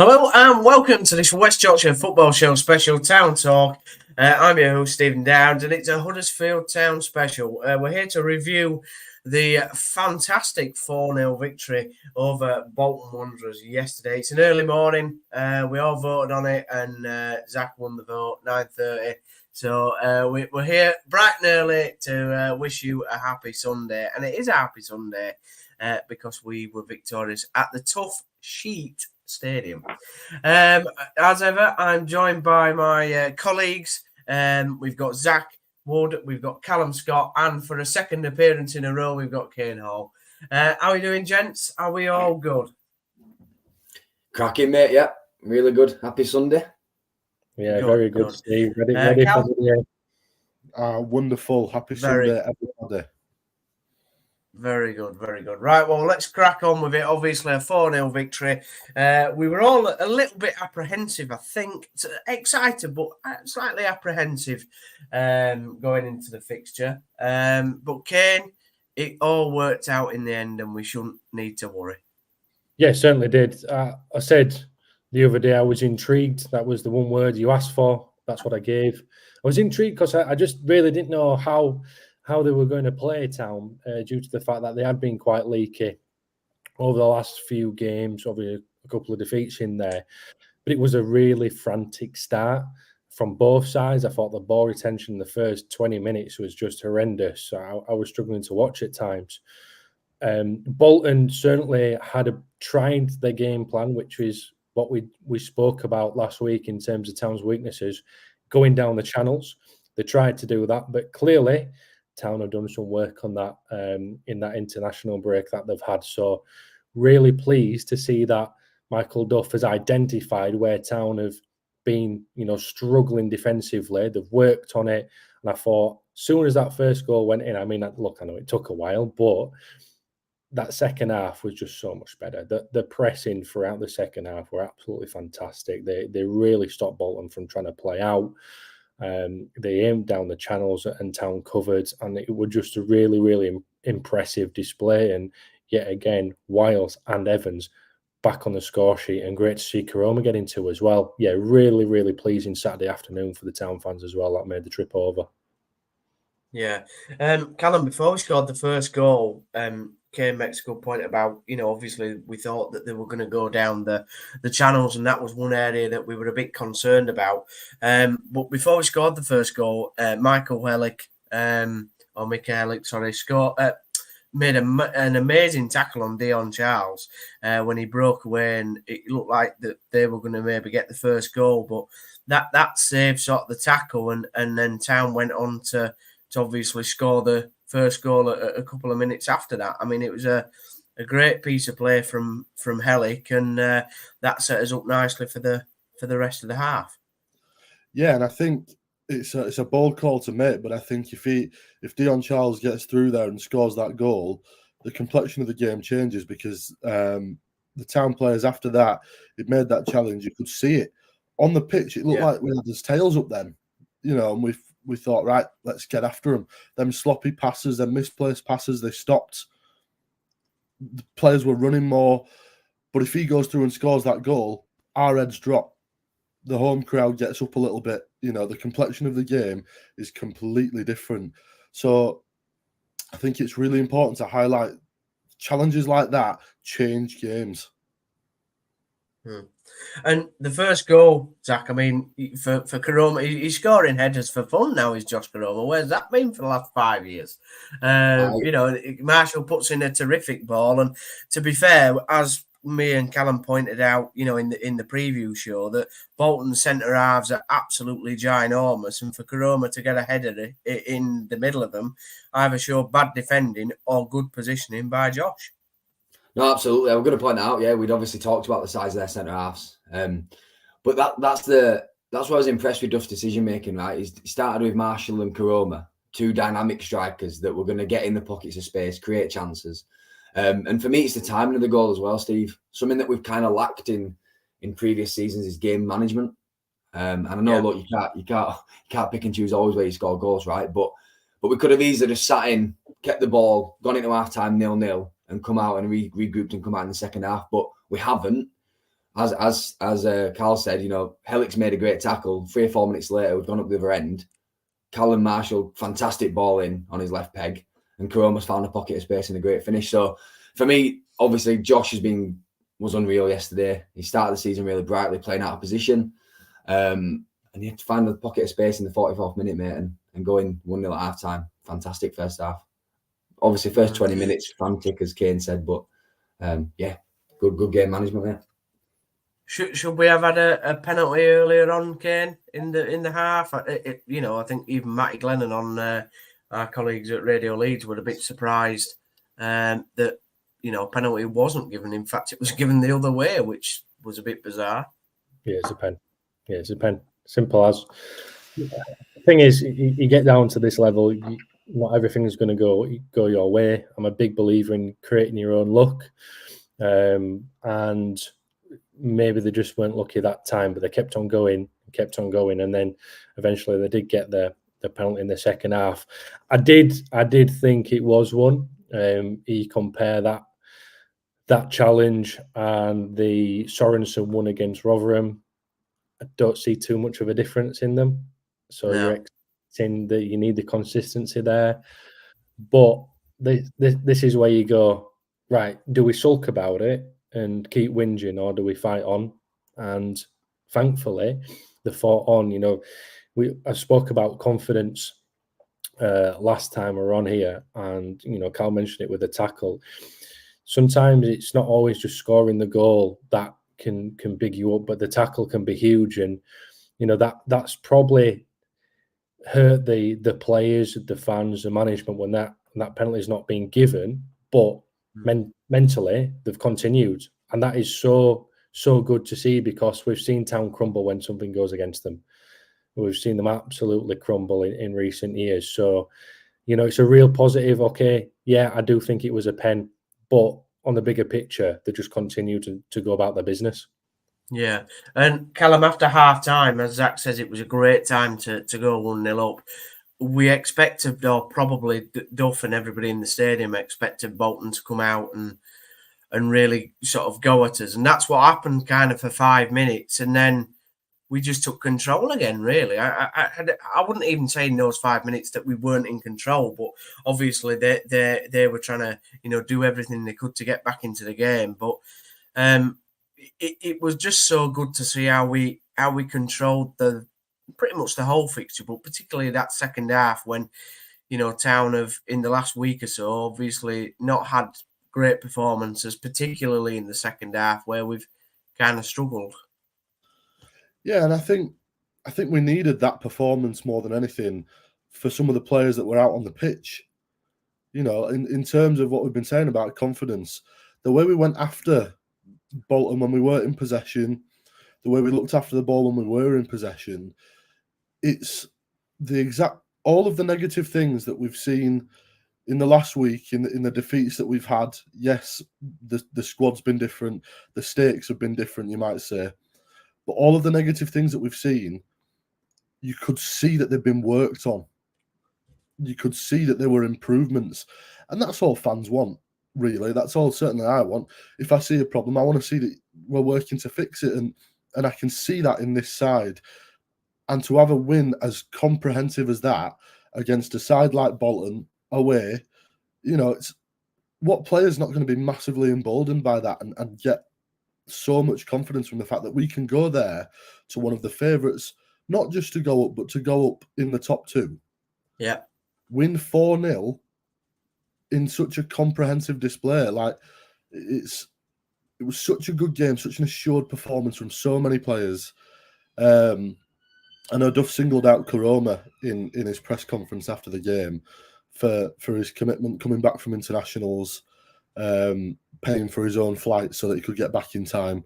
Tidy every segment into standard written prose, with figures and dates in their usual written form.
Hello and welcome to this West Yorkshire Football Show special Town Talk. I'm your host, Stephen Downs, and it's a Huddersfield Town special. We're here to review the fantastic 4-0 victory over Bolton Wanderers yesterday. It's an early morning. We all voted on it, and Zach won the vote, 9:30. So we're here bright and early to wish you a happy Sunday. And it is a happy Sunday because we were victorious at the Tough Sheet Stadium. As ever, I'm joined by my colleagues. We've got Zach Wood, we've got Callum Scott, and for a second appearance in a row, we've got Kane Hall. How are we doing, gents? Are we all good? Cracking, mate. Yeah, really good. Happy Sunday. Yeah, very good, Steve. Ready for the day. Wonderful. Happy Sunday, everybody. Very good, very good. Right, well, let's crack on with it. Obviously, a 4-0 victory. We were all a little bit apprehensive, I think. Excited, but slightly apprehensive going into the fixture. But, Kane, it all worked out in the end, and we shouldn't need to worry. Yeah, certainly did. I said the other day I was intrigued. That was the one word you asked for. That's what I gave. I was intrigued because I just really didn't know how they were going to play Town due to the fact that they had been quite leaky over the last few games, obviously a couple of defeats in there. But it was a really frantic start from both sides. I thought the ball retention in the first 20 minutes was just horrendous. So I was struggling to watch at times. Bolton certainly had tried their game plan, which is what we spoke about last week in terms of Town's weaknesses, going down the channels. They tried to do that, but clearly Town have done some work on that in that international break that they've had. So really pleased to see that Michael Duff has identified where Town have been, struggling defensively. They've worked on it. And I thought, as soon as that first goal went in, I know it took a while, but that second half was just so much better. The pressing throughout the second half were absolutely fantastic. They really stopped Bolton from trying to play out. They aimed down the channels and Town covered, and it was just a really, really impressive display. And yet again, Wiles and Evans back on the score sheet, and great to see Karoma get into as well. Yeah, really, really pleasing Saturday afternoon for the Town fans as well. That made the trip over. Yeah. Callum, before we scored the first goal, Kane makes a good point about, obviously we thought that they were going to go down the channels, and that was one area that we were a bit concerned about. But before we scored the first goal, Michael Hellick, made an amazing tackle on Dion Charles when he broke away, and it looked like that they were going to maybe get the first goal, but that saved sort of the tackle, and then Town went on to obviously score the first goal a couple of minutes after that. I mean, it was a great piece of play from Hellick, and that set us up nicely for the rest of the half. Yeah, and I think it's a bold call to make, but I think if Dion Charles gets through there and scores that goal, the complexion of the game changes, because the Town players after that, it made that challenge. You could see it on the pitch. It looked like we had his tails up then, and we thought, right, let's get after them. Them sloppy passes, them misplaced passes, they stopped. The players were running more. But if he goes through and scores that goal, our heads drop. The home crowd gets up a little bit. The complexion of the game is completely different. So I think it's really important to highlight challenges like that change games. And the first goal, Zach, I mean, for Karoma, he's scoring headers for fun now, is Josh Karoma. Where's that been for the last 5 years? Marshall puts in a terrific ball. And to be fair, as me and Callum pointed out, in the preview show, that Bolton's centre halves are absolutely ginormous. And for Karoma to get a header in the middle of them, either showed bad defending or good positioning by Josh. No, absolutely. I'm going to point out, we'd obviously talked about the size of their centre halves, but that's why I was impressed with Duff's decision making. Right, he started with Marshall and Karoma, two dynamic strikers that were going to get in the pockets of space, create chances, and for me, it's the timing of the goal as well, Steve. Something that we've kind of lacked in previous seasons is game management. And I know, look, you can't pick and choose always where you score goals, right? But we could have easily just sat in, kept the ball, gone into half time 0-0. And come out and regrouped and come out in the second half, but we haven't. as Carl said, Hellick's made a great tackle. 3 or 4 minutes later, we've gone up the other end. Callum Marshall, fantastic ball in on his left peg, and Karoma's found a pocket of space and a great finish. So for me, obviously, Josh was unreal yesterday. He started the season really brightly, playing out of position. And you have to find the pocket of space in the 44th minute, mate, and go in 1-0 at half time. Fantastic first half. Obviously, first 20 minutes, frantic, as Kane said, but good game management, mate. Should we have had a penalty earlier on, Kane, in the half? I think even Matty Glennon on our colleagues at Radio Leeds were a bit surprised that penalty wasn't given. In fact, it was given the other way, which was a bit bizarre. Yeah, it's a pen. Yeah, it's a pen. Simple as. The thing is, you get down to this level, not everything is going to go your way. I'm a big believer in creating your own luck, and maybe they just weren't lucky that time, but they kept on going, and then eventually they did get the penalty in the second half. I did think it was one. You compare that challenge and the Sorensen one against Rotherham, I don't see too much of a difference in them. So you're expecting that you need the consistency there. But this is where you go, right, do we sulk about it and keep whinging, or do we fight on? And thankfully, they fought on. I spoke about confidence last time we were on here, and Carl mentioned it with the tackle. Sometimes it's not always just scoring the goal that can big you up, but the tackle can be huge, and that's probably hurt the players, the fans, the management when that penalty is not being given. But mentally, they've continued, and that is so good to see, because we've seen Town crumble when something goes against them. We've seen them absolutely crumble in recent years. So, it's a real positive. Okay, yeah, I do think it was a pen, but on the bigger picture, they just continue to go about their business. Yeah, and Callum, after half time, as Zach says, it was a great time to go 1-0 up. We expected, or probably Duff and everybody in the stadium expected Bolton to come out and really sort of go at us, and that's what happened kind of for 5 minutes, and then we just took control again. Really, I wouldn't even say in those 5 minutes that we weren't in control, but obviously they were trying to do everything they could to get back into the game. But it was just so good to see how we controlled pretty much the whole fixture, but particularly that second half when Town have in the last week or so obviously not had great performances, particularly in the second half where we've kind of struggled. Yeah, and I think we needed that performance more than anything for some of the players that were out on the pitch. In terms of what we've been saying about confidence, the way we went after Bolton when we were in possession, the way we looked after the ball when we were in possession, it's the exact all of the negative things that we've seen in the last week in the defeats that we've had. Yes, the squad's been different, the stakes have been different, you might say. But all of the negative things that we've seen, you could see that they've been worked on. You could see that there were improvements. And that's all fans want, really. That's all certainly I want. If I see a problem, I want to see that we're working to fix it. And I can see that in this side. And to have a win as comprehensive as that against a side like Bolton away, it's what player's not going to be massively emboldened by that and get so much confidence from the fact that we can go there to one of the favourites, not just to go up, but to go up in the top 2. Yeah. Win 4-0 in such a comprehensive display. It was such a good game, such an assured performance from so many players. I know Duff singled out Karoma in his press conference after the game for his commitment coming back from internationals, paying for his own flight so that he could get back in time,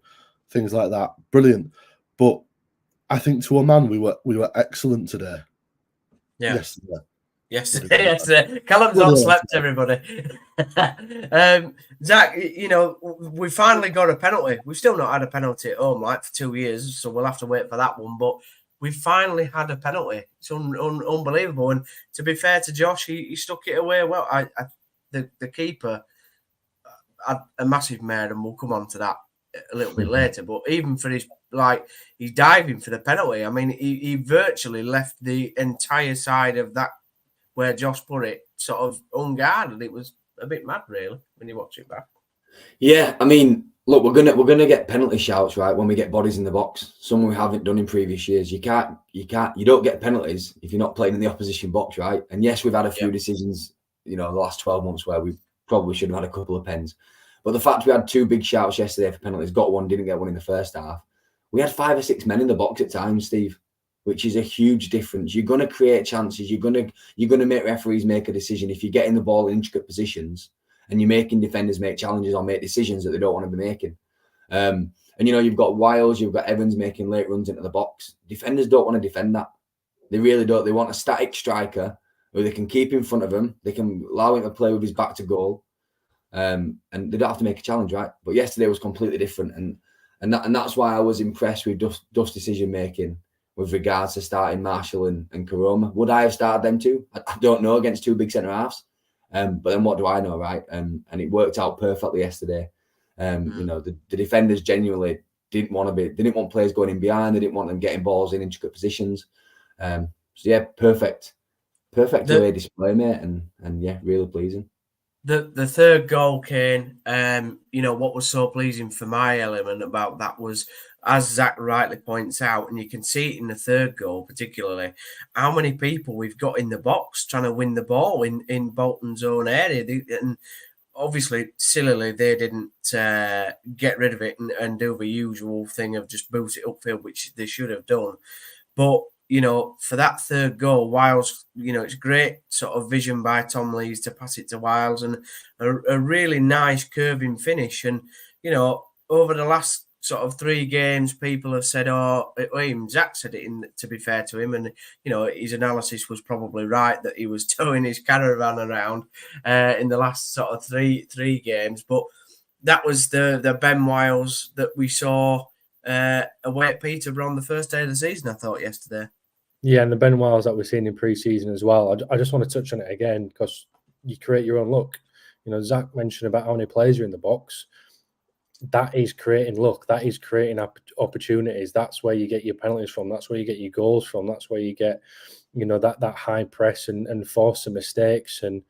things like that. Brilliant. But I think to a man, we were excellent today. Yeah. Yesterday. Callum's not slept, everybody. Zach, we finally got a penalty. We've still not had a penalty at home for 2 years, so we'll have to wait for that one. But we finally had a penalty. It's unbelievable. And to be fair to Josh, he stuck it away well. The keeper had a massive mare, and we'll come on to that a little bit later. But even for his he's diving for the penalty. I mean, he virtually left the entire side of that where Josh put it sort of unguarded. It was a bit mad, really, when you watch it back. Yeah, I mean, look, we're gonna get penalty shouts, right, when we get bodies in the box. Something we haven't done in previous years. You don't get penalties if you're not playing in the opposition box, right? And yes, we've had a few decisions, the last 12 months where we probably should have had a couple of pens. But the fact we had 2 big shouts yesterday for penalties, got one, didn't get one in the first half. We had 5 or 6 men in the box at times, Steve, which is a huge difference. You're gonna create chances. You're gonna make referees make a decision if you're getting the ball in intricate positions. And you're making defenders make challenges or make decisions that they don't want to be making. And you've got Wiles, you've got Evans making late runs into the box. Defenders don't want to defend that. They really don't. They want a static striker who they can keep in front of them. They can allow him to play with his back to goal. And they don't have to make a challenge, right? But yesterday was completely different. And that's why I was impressed with Duff's decision making with regards to starting Marshall and Karoma. Would I have started them too? I don't know, against 2 big centre halves. But then what do I know, right? And it worked out perfectly yesterday. The defenders genuinely didn't want players going in behind. They didn't want them getting balls in intricate positions. So yeah, perfect away display, mate. And yeah, really pleasing. The third goal, Kane, what was so pleasing for my element about that was, as Zach rightly points out, and you can see it in the third goal particularly, how many people we've got in the box trying to win the ball in Bolton's own area. And obviously, sillily, they didn't get rid of it and do the usual thing of just boot it upfield, which they should have done. But for that third goal, Wiles, it's great sort of vision by Tom Lees to pass it to Wiles, and a really nice curving finish. And, over the last sort of 3 games, people have said, even Zach said it, to be fair to him, and, his analysis was probably right that he was towing his caravan around in the last sort of three games. But that was the Ben Wiles that we saw away at Peterborough on the first day of the season, I thought, yesterday. Yeah, and the Ben Wiles that we're seeing in pre-season as well. I just want to touch on it again because you create your own look. Zach mentioned about how many players are in the box. That is creating luck. That is creating opportunities. That's where you get your penalties from. That's where you get your goals from. That's where you get, that high press and force some mistakes. And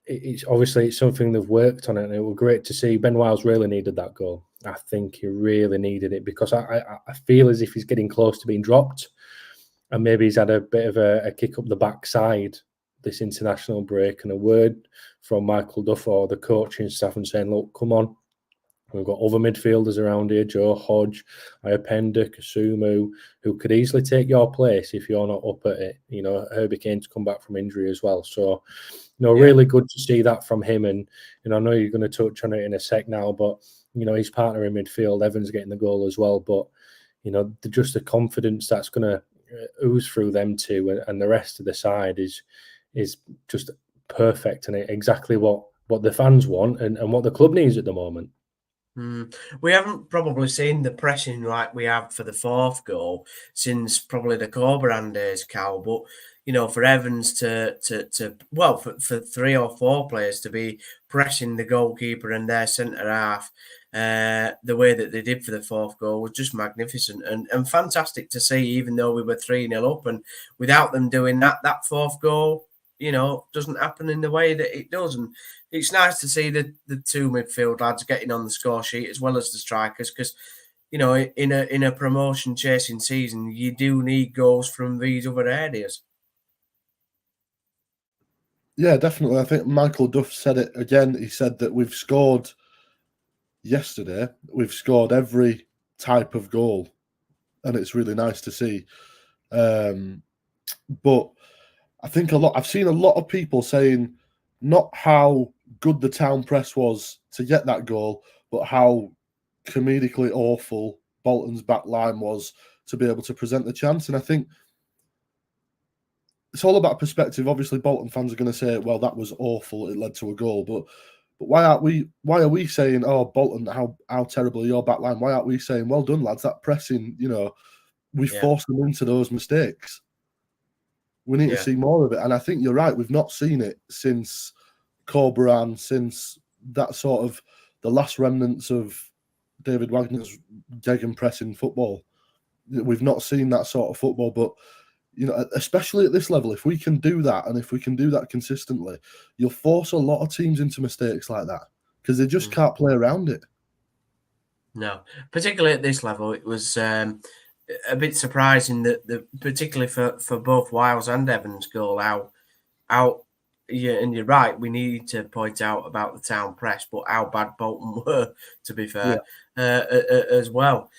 it's obviously something they've worked on it, and it was great to see. Ben Wiles really needed that goal. I think he really needed it because I feel as if he's getting close to being dropped. And maybe he's had a bit of a kick up the backside this international break, and a word from Michael Duff or the coaching staff and saying, look, come on. We've got other midfielders around here, Joe Hodge, Iapenda, Kasumu, who could easily take your place if you're not up at it. Herbie Kane's come back from injury as well. So, really good to see that from him. And, I know you're going to touch on it in a sec now, but, his partner in midfield, Evans, getting the goal as well. But, just the confidence that's going to ooze through them two, and the rest of the side is just perfect, and exactly what the fans want and what the club needs at the moment. We haven't probably seen the pressing like we have for the fourth goal since probably the Corberan days, Cal. But for Evans for 3 or 4 players to be pressing the goalkeeper and their centre half the way that they did for the fourth goal was just magnificent and fantastic to see. Even though we were 3-0 up, and without them doing that fourth goal, doesn't happen in the way that it does. And it's nice to see the 2 midfield lads getting on the score sheet as well as the strikers, because in a promotion chasing season, you do need goals from these other areas. Yeah, definitely. I think Michael Duff said it again. He said that we've scored yesterday. We've scored every type of goal, and it's really nice to see. But I think I've seen a lot of people saying not how good the town press was to get that goal, but how comedically awful Bolton's back line was to be able to present the chance. And I think it's all about perspective. Obviously, Bolton fans are going to say, well, that was awful, it led to a goal. But why are we saying, oh, Bolton, how terrible your back line? Why aren't we saying, well done, lads, that pressing, we forced them into those mistakes. We need to see more of it. And I think you're right. We've not seen it since Corberan, since that sort of the last remnants of David Wagner's gegenpressing football. We've not seen that sort of football, but especially at this level, if we can do that and if we can do that consistently, you'll force a lot of teams into mistakes like that because they just can't play around it. No, particularly at this level, it was a bit surprising that particularly for both Wiles and Evans' goal, how and you're right, we need to point out about the town press, but how bad Bolton were, to be fair, as well.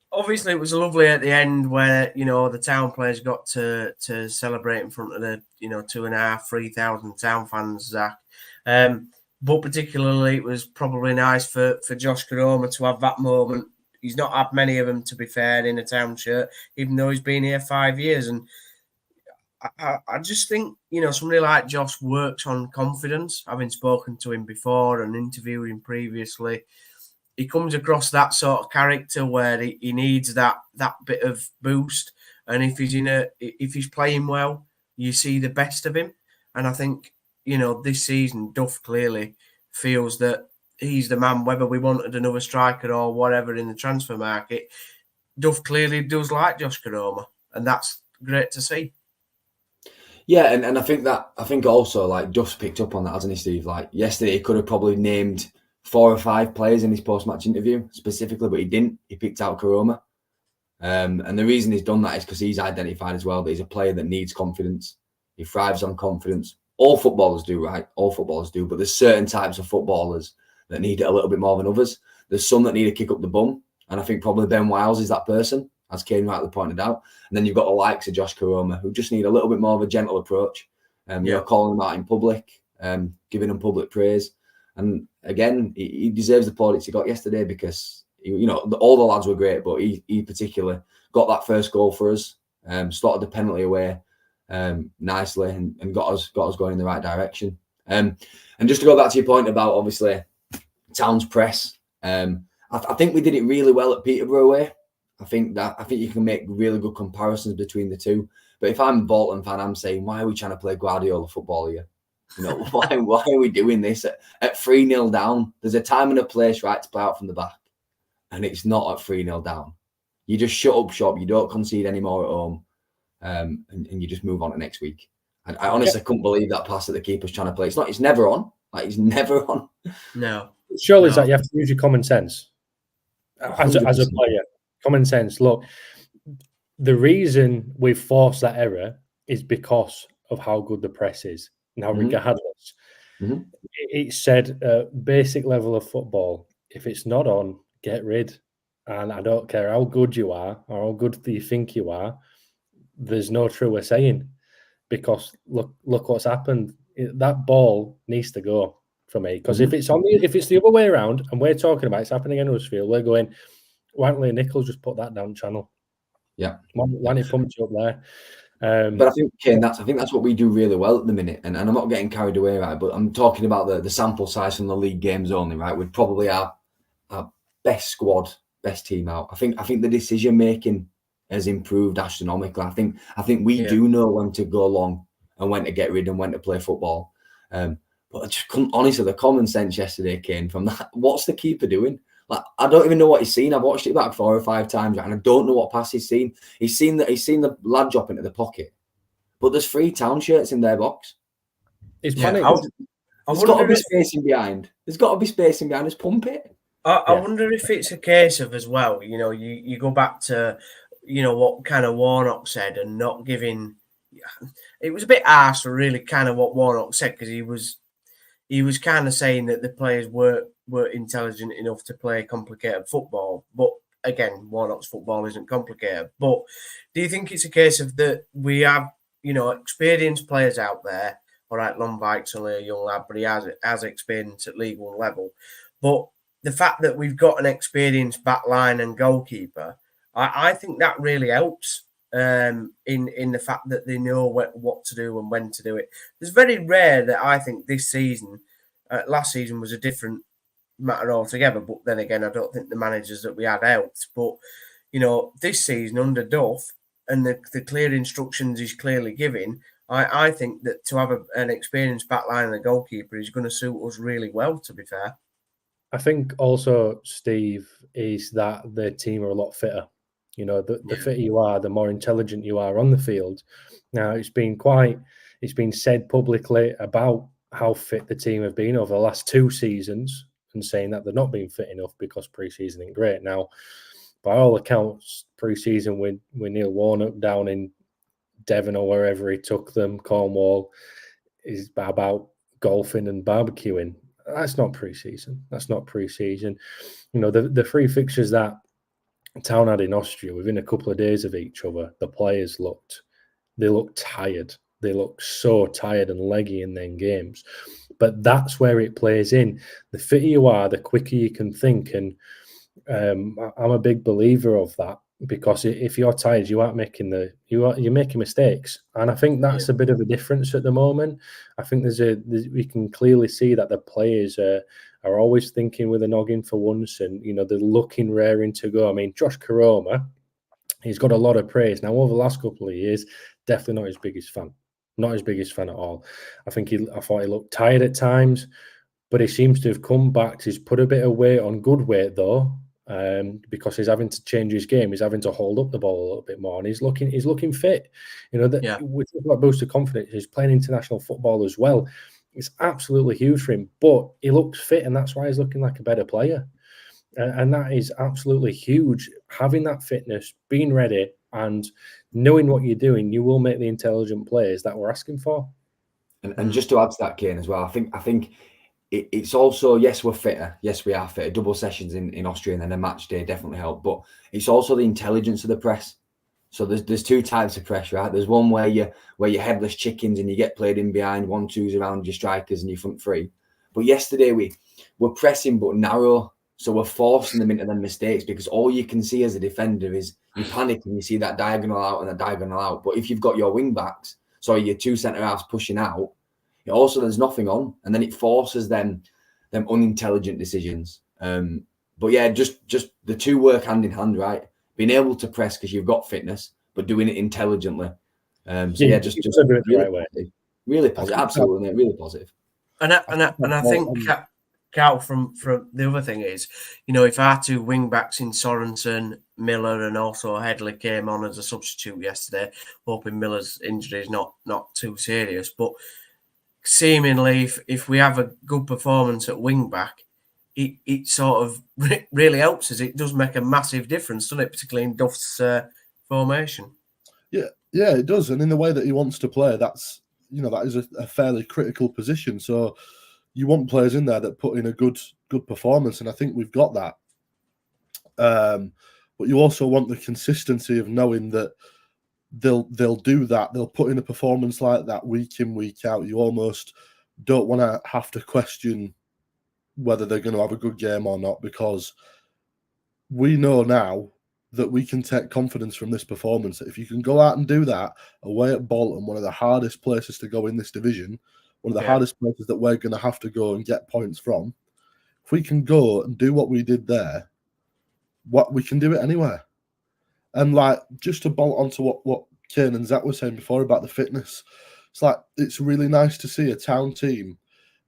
Obviously, it was lovely at the end where the town players got to celebrate in front of the 2,500-3,000 town fans, Zach. But particularly, it was probably nice for Josh Koroma to have that moment. He's not had many of them, to be fair, in a town shirt, even though he's been here 5 years. And I just think somebody like Josh works on confidence. Having spoken to him before and interviewed him previously, he comes across that sort of character where he needs that bit of boost, and if he's playing well, you see the best of him. And I think this season Duff clearly feels that he's the man. Whether we wanted another striker or whatever in the transfer market, Duff clearly does like Josh Koroma, and that's great to see. Yeah, and I think also like Duff's picked up on that, hasn't he, Steve? Like yesterday, he could have probably named 4 or 5 players in his post-match interview specifically, but he didn't. He picked out Koroma. And the reason he's done that is because he's identified as well that he's a player that needs confidence. He thrives on confidence. All footballers do, right? All footballers do. But there's certain types of footballers that need it a little bit more than others. There's some that need to kick up the bum. And I think probably Ben Wiles is that person, as Kane rightly pointed out. And then you've got the likes of Josh Koroma, who just need a little bit more of a gentle approach. Calling them out in public, giving them public praise. And again, he deserves the plaudits he got yesterday because, all the lads were great, but he particularly got that first goal for us, slotted the penalty away nicely and got us going in the right direction. And just to go back to your point about, obviously, Town's press, I think we did it really well at Peterborough away. I think you can make really good comparisons between the two. But if I'm a Bolton fan, I'm saying, why are we trying to play Guardiola football here? Why are we doing this at 3-0 down? There's a time and a place, right, to play out from the back. And it's not at 3-0 down. You just shut up shop. You don't concede anymore at home. And you just move on to next week. And I honestly couldn't believe that pass that the keeper's trying to play. It's never on. He's never on. No. Surely that you have to use your common sense. As a player. Common sense. Look, the reason we've forced that error is because of how good the press is. Now, regardless, it's said basic level of football. If it's not on, get rid. And I don't care how good you are or how good do you think you are. There's no truer saying, because look what's happened. That ball needs to go for me. Because if it's the other way around, and we're talking about it's happening in Huddersfield, we're going, why don't Lee Nichols just put that down channel? Yeah, why don't he pump you up there? But I think, Kane, that's what we do really well at the minute. And I'm not getting carried away, right? But I'm talking about the sample size from the league games only, right? We're probably our best squad, best team out. I think the decision making has improved astronomically. I think we do know when to go long and when to get rid and when to play football. But I just couldn't, honestly, the common sense yesterday came from that. What's the keeper doing? Like, I don't even know what he's seen. I've watched it back 4 or 5 times, and I don't know what pass he's seen. He's seen the lad drop into the pocket, but there's 3 Town shirts in their box. It's panic. There's got to be spacing behind. There's got to be spacing behind. Just pump it. I wonder if it's a case of, as well, you go back to, what kind of Warnock said and not giving. It was a bit harsh for really kind of what Warnock said, because he was kind of saying that the players were intelligent enough to play complicated football. But again, Warnock's football isn't complicated. But do you think it's a case of that we have, experienced players out there? All right, Lombard's only a young lad, but he has experience at League One level. But the fact that we've got an experienced back line and goalkeeper, I think that really helps in the fact that they know what to do and when to do it. It's very rare that I think this season, last season was a different matter altogether. But then again, I don't think the managers that we had helped. But, this season under Duff and the clear instructions he's clearly giving, I think that to have an experienced back line and a goalkeeper is going to suit us really well, to be fair. I think also, Steve, is that the team are a lot fitter. You know, the fitter you are, the more intelligent you are on the field. Now, it's been said publicly about how fit the team have been over the last 2 seasons, and saying that they're not being fit enough because pre-season ain't great. Now, by all accounts, pre-season with Neil Warnock down in Devon or wherever he took them, Cornwall, is about golfing and barbecuing. That's not pre-season. That's not pre-season. You know, the 3 fixtures that Town had in Austria, within a couple of days of each other, the players looked tired. They look so tired and leggy in their games. But that's where it plays in. The fitter you are, the quicker you can think. And I'm a big believer of that, because if you're tired, you're making mistakes. And I think that's a bit of a difference at the moment. I think we can clearly see that the players are always thinking with a noggin for once, and you know, they're looking raring to go. I mean, Josh Koroma, he's got a lot of praise now over the last couple of years. Definitely not his biggest fan. Not his biggest fan at all. I thought he looked tired at times, but he seems to have come back. He's put a bit of weight on, good weight though, because he's having to change his game. He's having to hold up the ball a little bit more, and he's looking fit. You know, we talk about boost of confidence. He's playing international football as well. It's absolutely huge for him, but he looks fit, and that's why he's looking like a better player. And that is absolutely huge. Having that fitness, being ready, and knowing what you're doing, you will make the intelligent players that we're asking for. And just to add to that, Kane, as well, I think it's also, yes, we're fitter. Yes, we are fitter. Double sessions in Austria and then a match day definitely help. But it's also the intelligence of the press. So there's 2 types of press, right? There's one where you're headless chickens and you get played in behind, 1-2s around your strikers and your front 3. But yesterday we're pressing but narrow. So we're forcing them into them mistakes, because all you can see as a defender is you panic and you see that diagonal out and that diagonal out. But if you've got your wing backs, so your 2 centre halves pushing out, also there's nothing on, and then it forces them unintelligent decisions. But yeah, just the 2 work hand in hand, right? Being able to press because you've got fitness, but doing it intelligently. Just do it really, the right way. Really positive, absolutely, really positive. And I think, Cal, from the other thing is, you know, if our 2 wing backs in Sorensen, Miller, and also Headley came on as a substitute yesterday, hoping Miller's injury is not too serious, but seemingly if we have a good performance at wing back, it sort of really helps us. It does make a massive difference, doesn't it? Particularly in Duff's formation. Yeah, it does. And in the way that he wants to play, that is a fairly critical position. So you want players in there that put in a good performance, and I think we've got that. But you also want the consistency of knowing that they'll do that. They'll put in a performance like that week in, week out. You almost don't want to have to question whether they're going to have a good game or not, because we know now that we can take confidence from this performance. If you can go out and do that away at Bolton, one of the hardest places to go in this division, one of the hardest places that we're going to have to go and get points from, if we can go and do what we did there, we can do it anywhere. And like, just to bolt onto what Kane and Zach were saying before about the fitness, it's really nice to see a Town team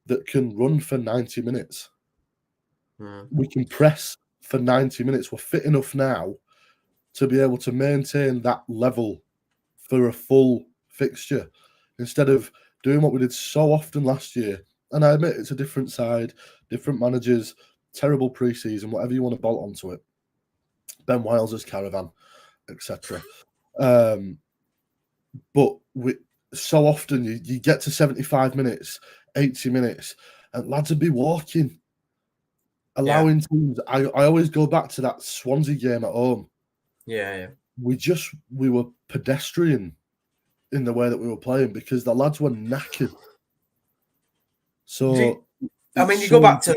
that can run for 90 minutes. We can press for 90 minutes. We're fit enough now to be able to maintain that level for a full fixture, instead of doing what we did so often last year. And I admit it's a different side, different managers, terrible pre-season, whatever you want to bolt onto it. Ben Wiles' caravan, etc. But so often you get to 75 minutes, 80 minutes, and lads would be walking, allowing teams. I always go back to that Swansea game at home. We were pedestrian in the way that we were playing, because the lads were knackered. So I mean, you go back to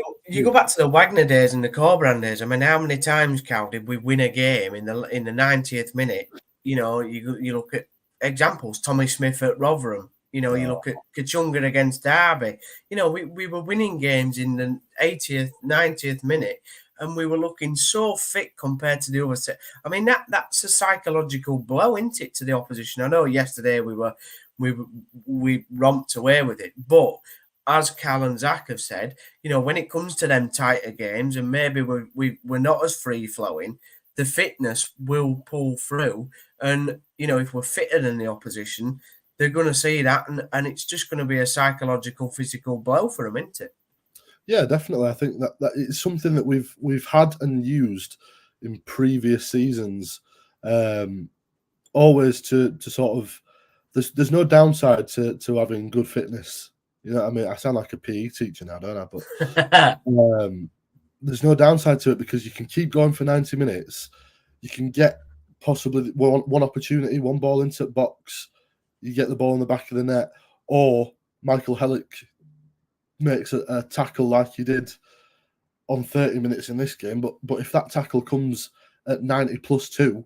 the Wagner days and the Corbrand days. I mean, how many times, Cal, did we win a game in the 90th minute? You know, you look at examples, Tommy Smith at Rotherham. You know, you look at Kachunga against Derby. You know, we were winning games in the 80th, 90th minute, and we were looking so fit compared to the other set. I mean, that's a psychological blow, isn't it, to the opposition? I know yesterday we romped away with it, but as Cal and Zach have said, when it comes to them tighter games, and maybe we're not as free flowing, the fitness will pull through. And if we're fitter than the opposition, they're going to see that, and it's just going to be a psychological, physical blow for them, isn't it? Yeah, definitely. I think that it's something that we've had and used in previous seasons. Always to sort of, there's no downside to having good fitness. You know what I mean? I sound like a PE teacher now, don't I? But there's no downside to it because you can keep going for 90 minutes. You can get possibly one opportunity, one ball into the box. You get the ball in the back of the net, or Michael Hellick makes a tackle like he did on 30 minutes in this game. But if that tackle comes at 90 plus 2,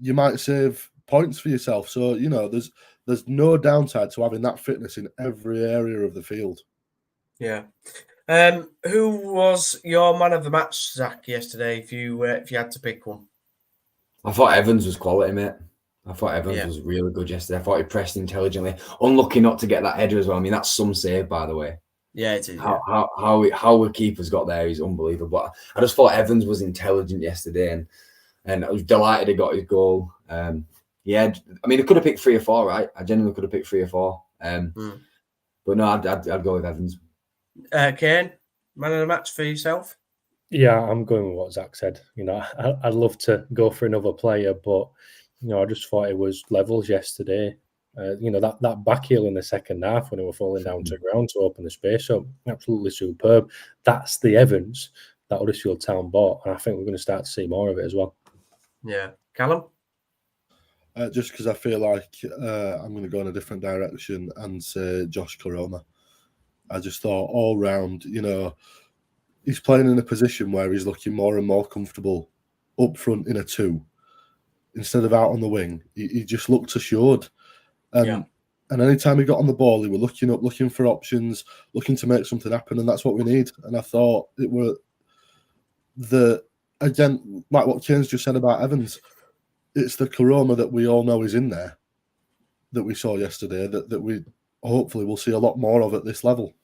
you might save points for yourself. So, there's no downside to having that fitness in every area of the field. Yeah. Who was your man of the match, Zach, yesterday, if you had to pick one? I thought Evans was quality, mate. I thought Evans was really good yesterday. I thought he pressed intelligently. Unlucky not to get that header as well. I mean, that's some save, by the way. Yeah, it is. How the keeper's got there is unbelievable. But I just thought Evans was intelligent yesterday, and I was delighted he got his goal. I mean, I could have picked 3 or 4, right? I genuinely could have picked 3 or 4. But no, I'd go with Evans. Kane, man of the match for yourself? Yeah, I'm going with what Zach said. I'd love to go for another player, but I just thought it was levels yesterday. That back heel in the second half when they were falling down to ground to open the space up, absolutely superb. That's the Evans that Huddersfield Town bought, and I think we're going to start to see more of it as well. Yeah, Callum. Just because I feel like I'm going to go in a different direction and say Josh Koroma. I just thought all round, he's playing in a position where he's looking more and more comfortable up front in a 2 instead of out on the wing. He just looked assured. And anytime he got on the ball, he was looking up, looking for options, looking to make something happen, and that's what we need. And I thought it were again, like what Kane's just said about Evans, it's the Koroma that we all know is in there that we saw yesterday that we hopefully will see a lot more of at this level.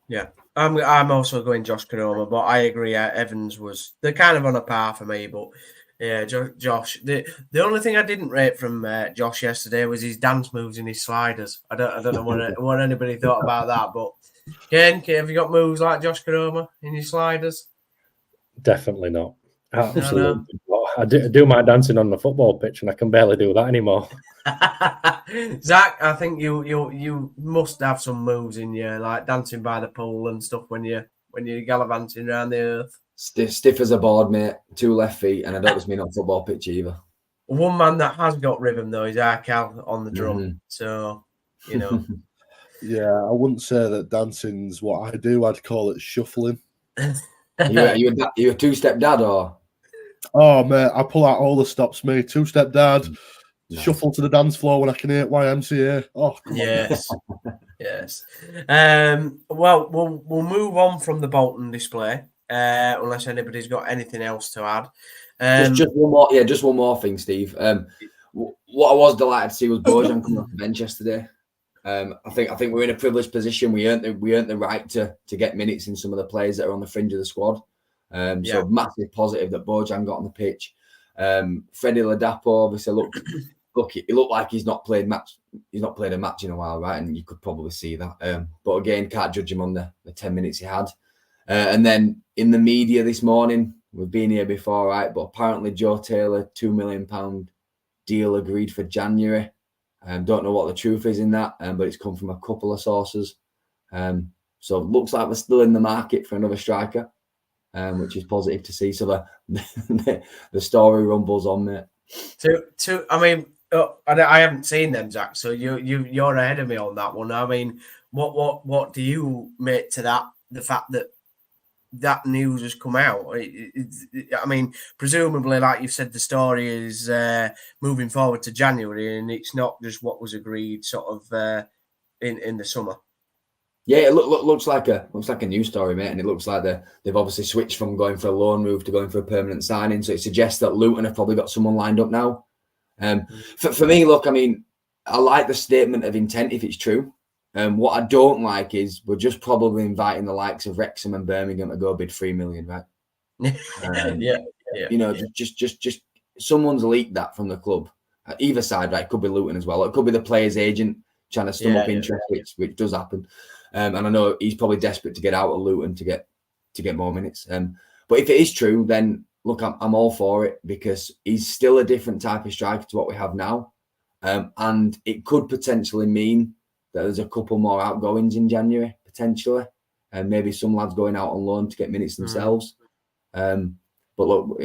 Yeah, I'm also going Josh Koroma, but I agree. Evans they're kind of on a par for me, but yeah, Josh. The only thing I didn't rate from Josh yesterday was his dance moves and his sliders. I don't know what anybody thought about that, but Kane, have you got moves like Josh Koroma in your sliders? Definitely not. Absolutely. I do my dancing on the football pitch, and I can barely do that anymore. Zach, I think you must have some moves in you, like dancing by the pool and stuff when you're gallivanting around the earth. Stiff as a board, mate. 2 left feet, and I don't just mean on football pitch either. One man that has got rhythm though is Cal on the drum. So Yeah, I wouldn't say that dancing's what I do. I'd call it shuffling. You a 2-step dad or? Oh, mate, I pull out all the stops, me. 2-step dad, shuffle to the dance floor when I can hear YMCA. Oh, come yes. On. Yes. Well, we'll move on from the Bolton display, unless anybody's got anything else to add. Just one more. Yeah, just one more thing, Steve. What I was delighted to see was Bojan coming off the bench yesterday. I think we're in a privileged position. We earned the right to get minutes in some of the players that are on the fringe of the squad. So massive positive that Bojan got on the pitch. Freddie Ladapo obviously he looked like he's not played a match in a while, right? And you could probably see that. But again, can't judge him on the 10 minutes he had. And then in the media this morning, we've been here before, right? But apparently Joe Taylor, £2 million deal agreed for January. Don't know what the truth is in that, but it's come from a couple of sources. So it looks like we're still in the market for another striker. Which is positive to see. So the story rumbles on, mate. I mean, I haven't seen them, Zach. So you're ahead of me on that one. I mean, what do you make to that? The fact that news has come out. I mean, presumably, like you said, the story is moving forward to January, and it's not just what was agreed, sort of in the summer. Yeah, it looks like a news story, mate, and it looks like they've obviously switched from going for a loan move to going for a permanent signing. So it suggests that Luton have probably got someone lined up now. For me, look, I mean, I like the statement of intent if it's true. What I don't like is we're just probably inviting the likes of Wrexham and Birmingham to go bid 3 million, right? Yeah. You know, just someone's leaked that from the club. Either side, right? It could be Luton as well. It could be the player's agent trying to stum up interest, which does happen. And I know he's probably desperate to get out of Luton to get more minutes. But if it is true, then look, I'm all for it because he's still a different type of striker to what we have now. And it could potentially mean that there's a couple more outgoings in January, potentially. And maybe some lads going out on loan to get minutes themselves. But look,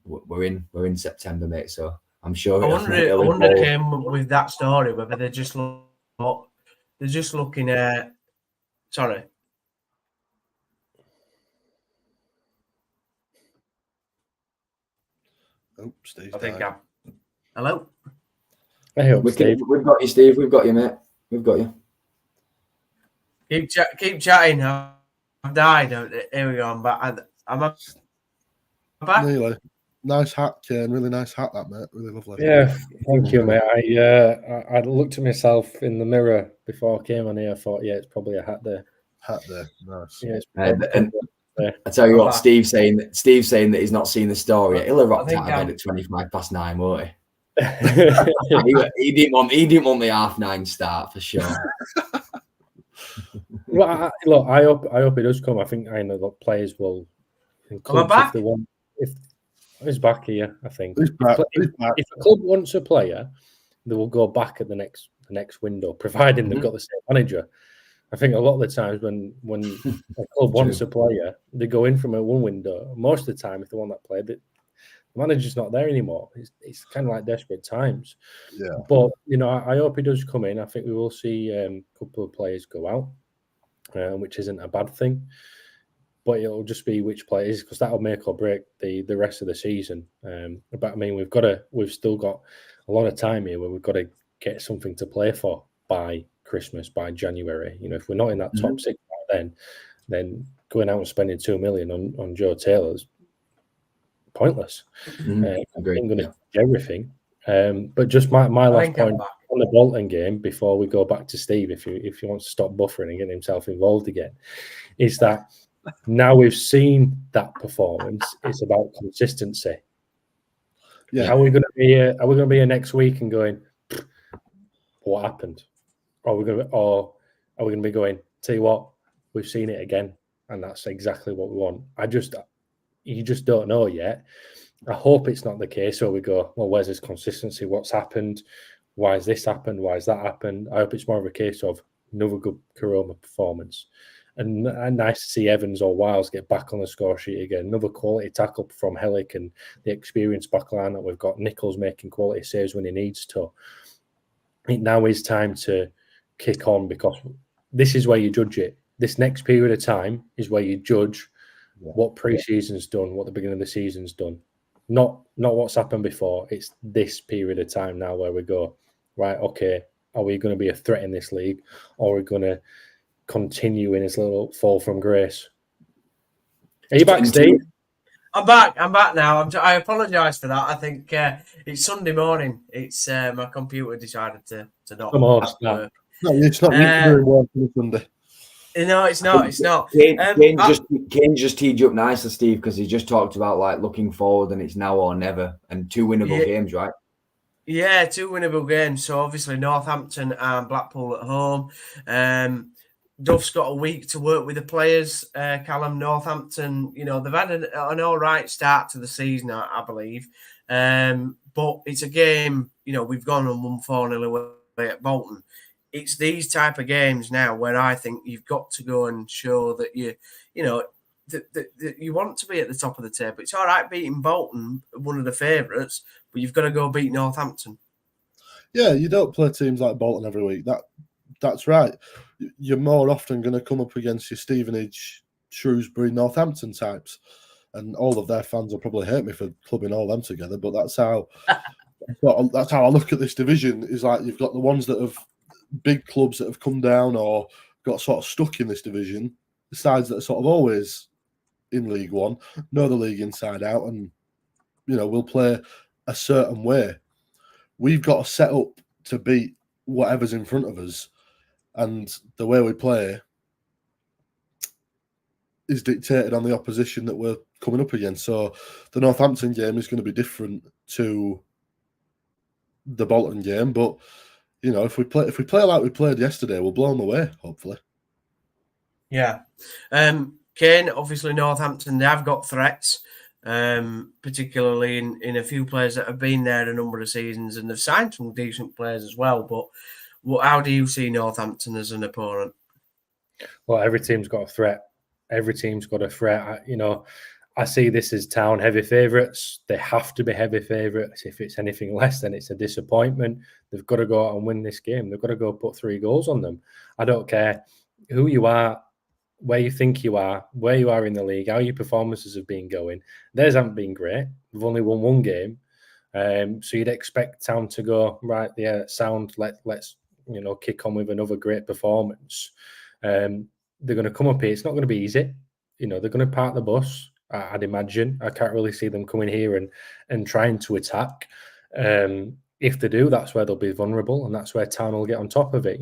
we're in September, mate, so I'm sure. I wonder came with that story whether they're just looking at. Sorry. Oh, Steve. I think I'm. Hello. I hope Steve. We've got you, Steve. We've got you, mate. We've got you. Keep chatting. I've died. Here we go. I'm back. I'm back. Nearly. Nice hat, Kane. Really nice hat, that, mate. Really lovely. Yeah, thank you, mate. I looked at myself in the mirror before I came on here. I thought, yeah, it's probably a hat there. Hat there. Nice. Yeah, and I tell you what, Steve's saying that he's not seen the story. He'll have rocked out of bed at 25:09, won't he? he didn't want the 9:30 start for sure. Well, look, I hope it does come. I think the players will. Am I back? If they want, if he's back here, I think. He's back. If a club wants a player, they will go back at the next window, providing they've got the same manager. I think a lot of the times when a club wants a player, they go in from a one window. Most of the time, if they want that player, the manager's not there anymore. It's kind of like desperate times. Yeah. But I hope he does come in. I think we will see a couple of players go out, which isn't a bad thing. But it'll just be which players, because that'll make or break the rest of the season. But I mean, we've still got a lot of time here where we've got to get something to play for by Christmas, by January. If we're not in that top six by then going out and spending 2 million on Joe Taylor's pointless. I'm going to do everything. But just my last point on the Bolton game before we go back to Steve, if he wants to stop buffering and get himself involved again, is that now we've seen that performance. It's about consistency. Yeah. Are we going to be here next week and going, what happened? Or are we going to be going, tell you what, we've seen it again, and that's exactly what we want. You just don't know yet. I hope it's not the case where we go, well, where's this consistency? What's happened? Why has this happened? Why has that happened? I hope it's more of a case of another good Karoma performance. And nice to see Evans or Wiles get back on the score sheet again. Another quality tackle from Hellick and the experienced backline that we've got. Nichols making quality saves when he needs to. It now is time to kick on, because this is where you judge it. This next period of time is where you judge what pre-season's done, what the beginning of the season's done. Not what's happened before. It's this period of time now where we go, right, okay, are we going to be a threat in this league, or are we going to continue in his little fall from grace? Are you back, Steve? I'm back now. I apologise for that. I think it's Sunday morning. It's my computer decided to not work. No, it's not very well for Sunday. No, it's not. It's not. Kane just teed you up nicely, Steve, because he just talked about like looking forward, and it's now or never, and 2 winnable games, right? Yeah, 2 winnable games. So obviously Northampton and Blackpool at home. Duff's got a week to work with the players. Callum, Northampton, they've had an all right start to the season, I believe. But it's a game, we've gone and won 4-0 away at Bolton. It's these type of games now where I think you've got to go and show that that you want to be at the top of the table. It's all right beating Bolton, one of the favourites, but you've got to go beat Northampton. Yeah, you don't play teams like Bolton every week. That's right. You're more often going to come up against your Stevenage, Shrewsbury, Northampton types, and all of their fans will probably hate me for clubbing all them together. But that's how I look at this division. Is like you've got the ones that have big clubs that have come down or got sort of stuck in this division. The sides that are sort of always in League One, know the league inside out, and will play a certain way. We've got to set up to beat whatever's in front of us. and the way we play is dictated on the opposition that we're coming up against. So the Northampton game is going to be different to the Bolton game, but if we play like we played yesterday, we'll blow them away, hopefully. Yeah. Kane, obviously Northampton, they have got threats, particularly in a few players that have been there a number of seasons, and they've signed some decent players as well. But how do you see Northampton as an opponent? Well, every team's got a threat. Every team's got a threat. I see this as Town heavy favourites. They have to be heavy favourites. If it's anything less, then it's a disappointment. They've got to go out and win this game. They've got to go put 3 goals on them. I don't care who you are, where you think you are, where you are in the league, how your performances have been going. Theirs haven't been great. They've only won 1 game. So you'd expect Town to go, right, yeah, sound, let's kick on with another great performance. They're going to come up here. It's not going to be easy. They're going to park the bus, I'd imagine. I can't really see them coming here and trying to attack. If they do, that's where they'll be vulnerable, and that's where Town will get on top of it.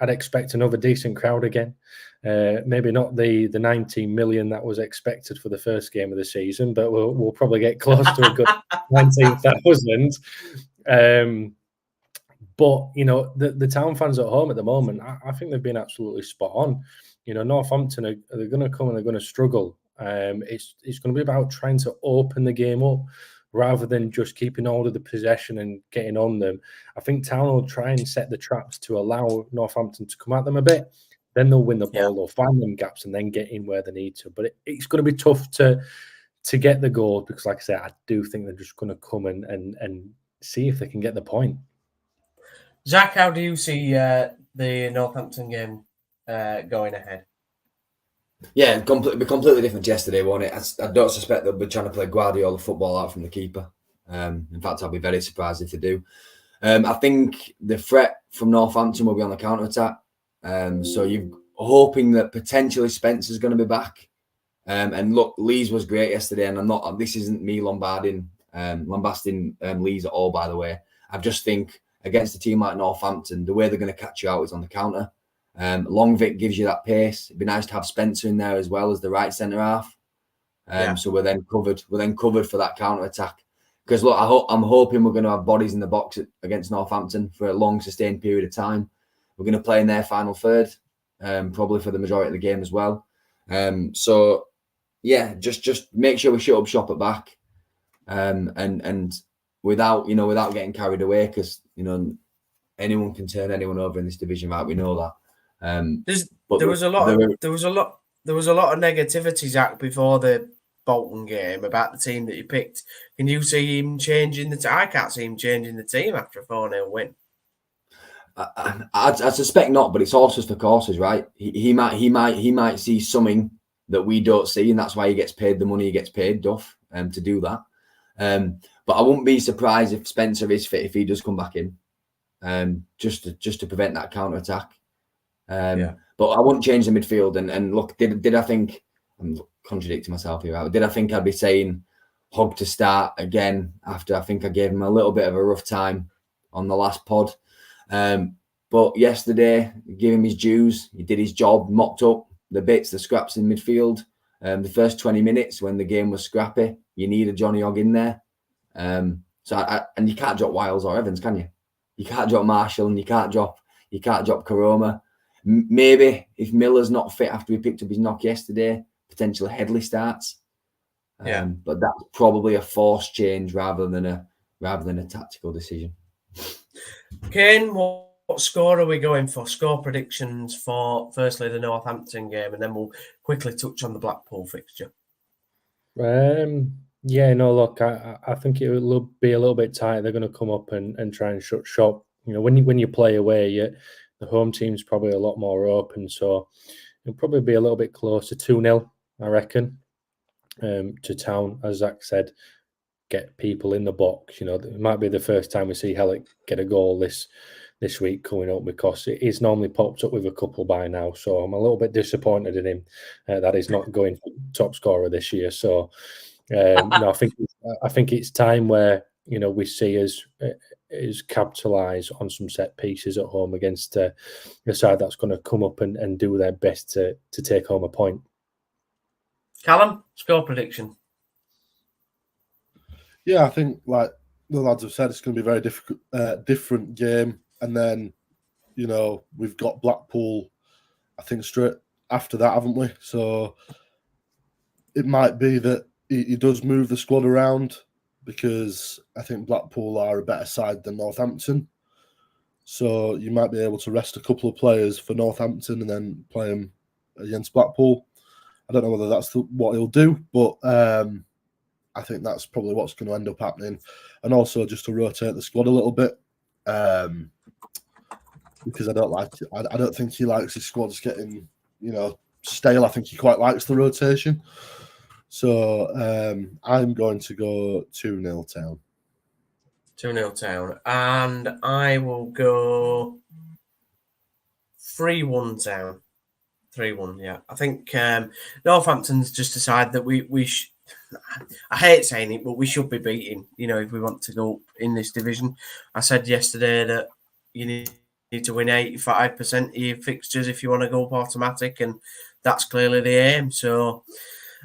I'd expect another decent crowd again. Maybe not the 19 million that was expected for the first game of the season, but we'll probably get close to a good 19,000. But the Town fans at home at the moment, I think they've been absolutely spot on. Northampton they're going to come and they're going to struggle. It's going to be about trying to open the game up rather than just keeping hold of the possession and getting on them. I think Town will try and set the traps to allow Northampton to come at them a bit. Then they'll win the ball, they'll find them gaps and then get in where they need to. But it's going to be tough to get the goal because, like I said, I do think they're just going to come and see if they can get the point. Zach, how do you see the Northampton game going ahead? Yeah, completely different yesterday, won't it? I don't suspect they'll be trying to play Guardiola football out from the keeper. In fact, I'll be very surprised if they do. I think the threat from Northampton will be on the counter-attack. So you're hoping that potentially Spencer's going to be back. And look, Lees was great yesterday, and this isn't me lambasting Lees at all, by the way. I just think against a team like Northampton, the way they're going to catch you out is on the counter. Longvic gives you that pace. It'd be nice to have Spencer in there as well as the right centre half. So we're then covered. We're then covered for that counter attack. Because look, I'm hoping we're going to have bodies in the box against Northampton for a long, sustained period of time. We're going to play in their final third, probably for the majority of the game as well. So yeah, just make sure we shut up shop at back, and without getting carried away, because anyone can turn anyone over in this division, right? We know that. There was a lot of negativity, Zach, before the Bolton game about the team that you picked. Can you see him changing the team? I can't see him changing the team after a 4-0 win. I suspect not, but it's horses for courses, right? He might see something that we don't see, and that's why he gets paid the money he gets paid, Duff, to do that. But I wouldn't be surprised if Spencer is fit if he does come back in, just to prevent that counter attack. But I wouldn't change the midfield. And look, did I think, I'm contradicting myself here, right? Did I think I'd be saying Hogg to start again after I think I gave him a little bit of a rough time on the last pod? But yesterday, give him his dues. He did his job, mopped up the scraps in midfield. The first 20 minutes when the game was scrappy, you need a Johnny Hogg in there. And you can't drop Wiles or Evans, can you? You can't drop Marshall, and you can't drop Karoma. Maybe if Miller's not fit after he picked up his knock yesterday, potentially Headley starts. But that's probably a forced change rather than a tactical decision. Kane, what score are we going for? Score predictions for firstly the Northampton game, and then we'll quickly touch on the Blackpool fixture. Look, I think it will be a little bit tight. They're going to come up and try and shut shop. When you play away, the home team's probably a lot more open, so it'll probably be a little bit closer, 2-0, I reckon, to Town. As Zach said, get people in the box. It might be the first time we see Hellick get a goal this week coming up, because it is normally popped up with a couple by now. So I'm a little bit disappointed in him that he's not going for top scorer this year. So I think it's time where we see us is capitalise on some set pieces at home against a side that's going to come up and do their best to take home a point. Callum, score prediction. Yeah, I think like the lads have said, it's going to be a very different game. And then, you know, we've got Blackpool, I think, straight after that, haven't we? So it might be that he does move the squad around, because I think Blackpool are a better side than Northampton. So you might be able to rest a couple of players for Northampton and then play them against Blackpool. I don't know whether that's what he'll do, but I think that's probably what's going to end up happening. And also just to rotate the squad a little bit, because I don't think he likes his squads getting, you know, stale. I think he quite likes the rotation. So I'm going to go 2-0 Town. 2-0 Town. And I will go 3-1 Town. 3-1, yeah. I think Northampton's just decided that we I hate saying it, but we should be beating, you know, if we want to go up in this division. I said yesterday that you need to win 85% of your fixtures if you want to go up automatic, and that's clearly the aim. So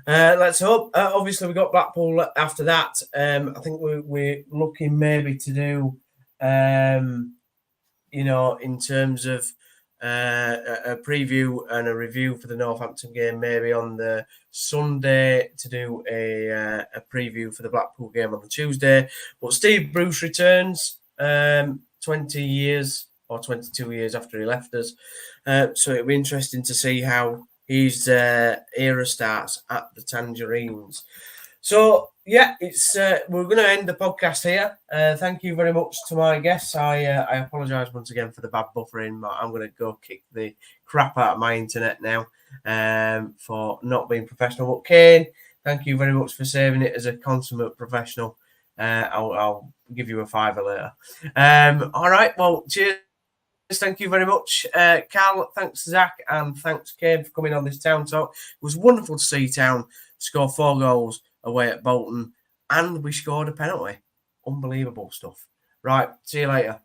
let's hope. Obviously, we got Blackpool after that. I think we're looking maybe to do, you know, in terms of a preview and a review for the Northampton game, maybe on the Sunday, to do a preview for the Blackpool game on the Tuesday. But Steve Bruce returns 20 years or 22 years after he left us. So it'll be interesting to see how his era starts at the Tangerines. So yeah, it's we're going to end the podcast here. Thank you very much to my guests. I apologise once again for the bad buffering, but I'm going to go kick the crap out of my internet now for not being professional. But Kane, thank you very much for saving it as a consummate professional. I'll give you a $5 later. All right, well, cheers. Thank you very much, Carl. Thanks, Zach, and thanks, Kane, for coming on this Town Talk. It was wonderful to see Town score 4 goals away at Bolton, and we scored a penalty. Unbelievable stuff. Right, see you later.